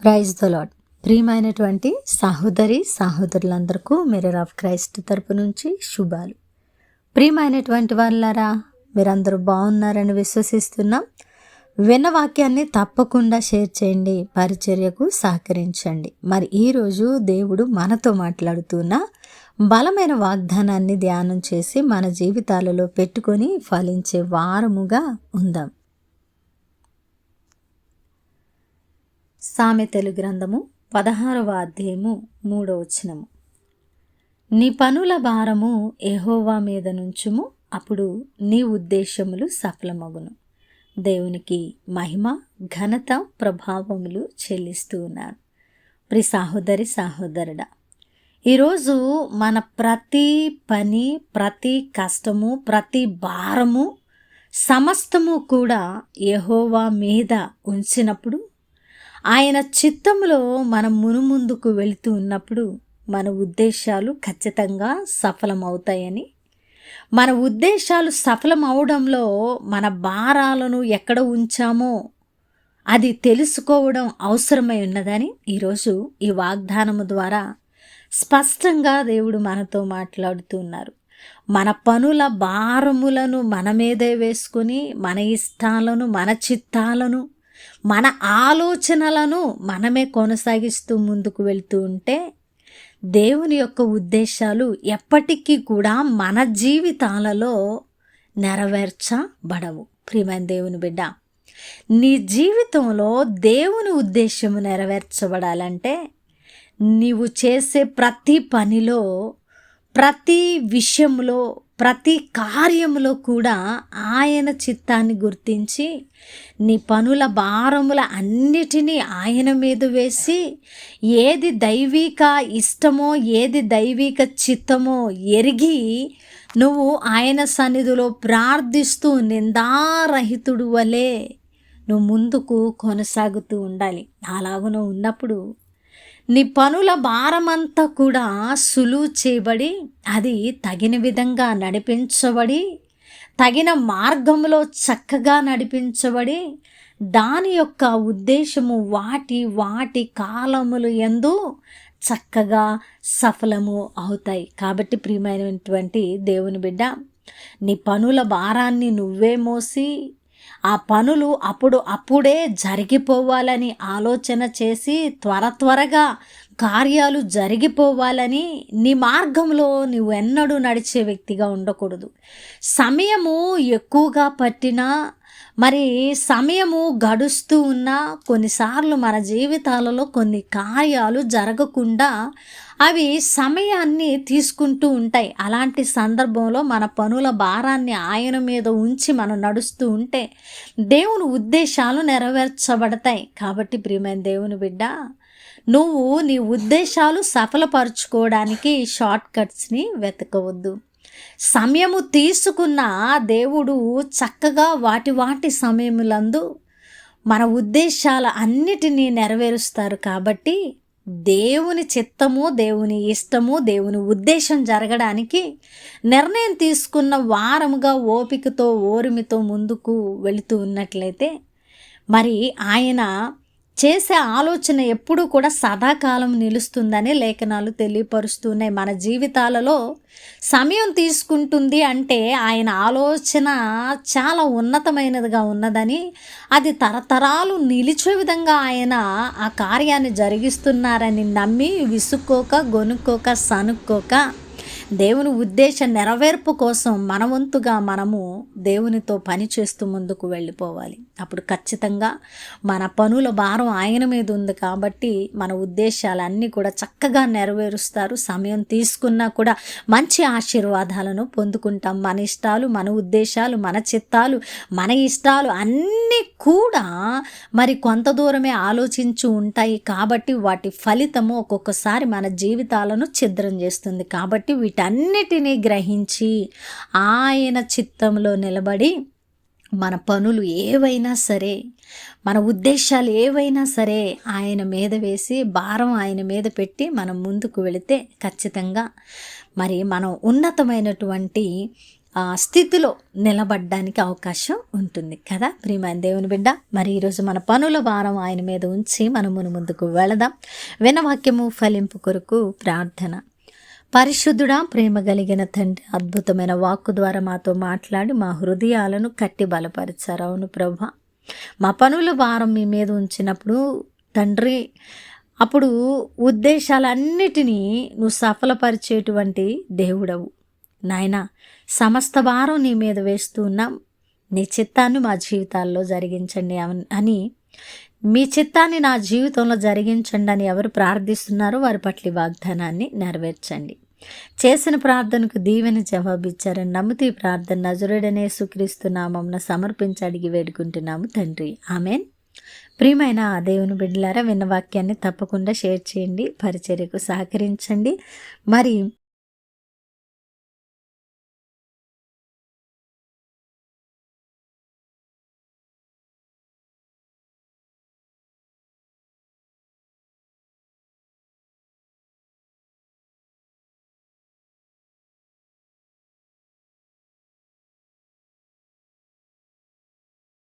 Praise the lord. ప్రియమైనటువంటి సహోదరులందరికీ mirror of Christ తరపు నుంచి శుభాలు. ప్రియమైనటువంటి వాళ్ళారా, మీరందరూ బాగున్నారని విశ్వసిస్తున్నాం. విన్న వాక్యాన్ని తప్పకుండా షేర్ చేయండి, పరిచర్యకు సహకరించండి. మరి ఈరోజు దేవుడు మనతో మాట్లాడుతున్న బలమైన వాగ్దానాన్ని ధ్యానం చేసి మన జీవితాలలో పెట్టుకొని ఫలించే వారముగా ఉందాం. సామెతలు గ్రంథము 16వ అధ్యాయము 3వ వచనము. నీ పనుల భారము యెహోవా మీద నుంచుము, అప్పుడు నీ ఉద్దేశములు సఫలమగును. దేవునికి మహిమ, ఘనత, ప్రభావములు చెల్లిస్తూ ఉన్నాను. ప్రియ సహోదరుడా, ఈరోజు మన ప్రతి పని, ప్రతి కష్టము, ప్రతి భారము, సమస్తము కూడా యెహోవా మీద ఉంచినప్పుడు, ఆయన చిత్తములో మనం మునుముందుకు వెళుతూ ఉన్నప్పుడు మన ఉద్దేశాలు ఖచ్చితంగా సఫలమవుతాయని, మన ఉద్దేశాలు సఫలమవడంలో మన భారాలను ఎక్కడ ఉంచామో అది తెలుసుకోవడం అవసరమై ఉన్నదని ఈరోజు ఈ వాగ్దానము ద్వారా స్పష్టంగా దేవుడు మనతో మాట్లాడుతున్నారు. మన పనుల భారములను మన మీదే వేసుకొని మన ఇష్టాలను, మన చిత్తాలను, మన ఆలోచనలను మనమే కొనసాగిస్తూ ముందుకు వెళ్తూ ఉంటే దేవుని యొక్క ఉద్దేశాలు ఎప్పటికీ కూడా మన జీవితాలలో నెరవేర్చబడవు. ప్రియమైన దేవుని బిడ్డ, నీ జీవితంలో దేవుని ఉద్దేశము నెరవేర్చబడాలంటే నీవు చేసే ప్రతి పనిలో, ప్రతి విషయంలో, ప్రతి కార్యములో కూడా ఆయన చిత్తాన్ని గుర్తించి నీ పనుల భారముల అన్నిటినీ ఆయన మీద వేసి ఏది దైవిక ఇష్టమో, ఏది దైవిక చిత్తమో ఎరిగి నువ్వు ఆయన సన్నిధిలో ప్రార్థిస్తూ నిందారహితుడు వలె నువ్వు ముందుకు కొనసాగుతూ ఉండాలి. అలాగున ఉన్నప్పుడు నీ పనుల భారమంతా కూడా సులువు చేయబడి, అది తగిన విధంగా నడిపించబడి, తగిన మార్గంలో చక్కగా నడిపించబడి, దాని యొక్క ఉద్దేశము వాటి కాలములు యందు చక్కగా సఫలము అవుతాయి. కాబట్టి ప్రియమైనటువంటి దేవుని బిడ్డ, నీ పనుల భారాన్ని నువ్వే మోసి ఆ పనులు అప్పుడే జరిగిపోవాలని ఆలోచన చేసి త్వరగా కార్యాలు జరిగిపోవాలని నీ మార్గంలో నువ్వు ఎన్నడూ నడిచే వ్యక్తిగా ఉండకూడదు. సమయము ఎక్కువగా పట్టినా, మరి సమయము గడుస్తూ ఉన్నా కొన్నిసార్లు మన జీవితాలలో కొన్ని కార్యాలు జరగకుండా అవి సమయాన్ని తీసుకుంటూ ఉంటాయి. అలాంటి సందర్భంలో మన పనుల భారాన్ని ఆయన మీద ఉంచి మనం నడుస్తూ ఉంటే దేవుని ఉద్దేశాలు నెరవేర్చబడతాయి. కాబట్టి ప్రియమైన దేవుని బిడ్డ, నువ్వు నీ ఉద్దేశాలు సఫలపరచుకోవడానికి షార్ట్ కట్స్ని వెతకవద్దు. సమయము తీసుకున్న దేవుడు చక్కగా వాటి సమయములందు మన ఉద్దేశాల అన్నిటినీ నెరవేరుస్తారు. కాబట్టి దేవుని చిత్తము, దేవుని ఇష్టము, దేవుని ఉద్దేశం జరగడానికి నిర్ణయం తీసుకున్న వారముగా ఓపికతో, ఓర్మితో ముందుకు వెళుతూ ఉన్నట్లయితే మరి ఆయన చేసే ఆలోచన ఎప్పుడూ కూడా సదాకాలం నిలుస్తుందని లేఖనాలు తెలియపరుస్తున్నాయి. మన జీవితాలలో సమయం తీసుకుంటుంది అంటే ఆయన ఆలోచన చాలా ఉన్నతమైనదిగా ఉన్నదని, అది తరతరాలు నిలిచే విధంగా ఆయన ఆ కార్యాన్ని జరిగిస్తున్నారని నమ్మి విసుక్కోక, గొనుక్కోక, సనుక్కోక దేవుని ఉద్దేశ నెరవేర్పు కోసం మనవంతుగా మనము దేవునితో పని చేస్తూ ముందుకు వెళ్ళిపోవాలి. అప్పుడు ఖచ్చితంగా మన పనుల భారం ఆయన మీద ఉంది కాబట్టి మన ఉద్దేశాలన్నీ కూడా చక్కగా నెరవేరుస్తారు. సమయం తీసుకున్నా కూడా మంచి ఆశీర్వాదాలను పొందుకుంటాం. మన ఇష్టాలు, మన ఉద్దేశాలు, మన చిత్తాలు, మన ఇష్టాలు అన్నీ కూడా మరి కొంత దూరమే ఆలోచించి ఉంటాయి. కాబట్టి వాటి ఫలితము ఒక్కొక్కసారి మన జీవితాలను ఛిద్రం చేస్తుంది. కాబట్టి వీటన్నిటినీ గ్రహించి ఆయన చిత్తంలో నిలబడి మన పనులు ఏవైనా సరే, మన ఉద్దేశాలు ఏవైనా సరే ఆయన మీద వేసి భారం ఆయన మీద పెట్టి మనం ముందుకు వెళితే ఖచ్చితంగా మరి మనం ఉన్నతమైనటువంటి స్థితిలో నిలబడడానికి అవకాశం ఉంటుంది కదా ప్రియమైన దేవుని బిడ్డ. మరి ఈరోజు మన పనుల భారం ఆయన మీద ఉంచి మనమును ముందుకు వెళదాం. వినవాక్యము ఫలింపు కొరకు ప్రార్థన. పరిశుద్ధుడా, ప్రేమ కలిగిన తండ్రి, అద్భుతమైన వాక్కు ద్వారా మాతో మాట్లాడి మా హృదయాలను కట్టి బలపరిచారు. అవును ప్రభా, మా పనుల భారం మీ మీద ఉంచినప్పుడు తండ్రి, అప్పుడు ఉద్దేశాలన్నిటినీ నువ్వు సఫలపరిచేటువంటి దేవుడవు నాయన. సమస్త భారం నీ మీద వేస్తూ ఉన్నాం. నీ చిత్తాన్ని మా జీవితాల్లో జరిగించండి అని, మీ చిత్తాన్ని నా జీవితంలో జరిగించండి అని ఎవరు ప్రార్థిస్తున్నారో వారి పట్ల వాగ్దానాన్ని నెరవేర్చండి. చేసిన ప్రార్థనకు దీవెన జవాబిచ్చారని నమ్ముతూ ఈ ప్రార్థన నజరుడనే యేసుక్రీస్తు నామమున సమర్పించి అడిగి వేడుకుంటున్నాము తండ్రి, ఆమెన్. ప్రియమైన దేవుని బిడ్డలారా, విన్న వాక్యాన్ని తప్పకుండా షేర్ చేయండి, పరిచర్యకు సహకరించండి. మరి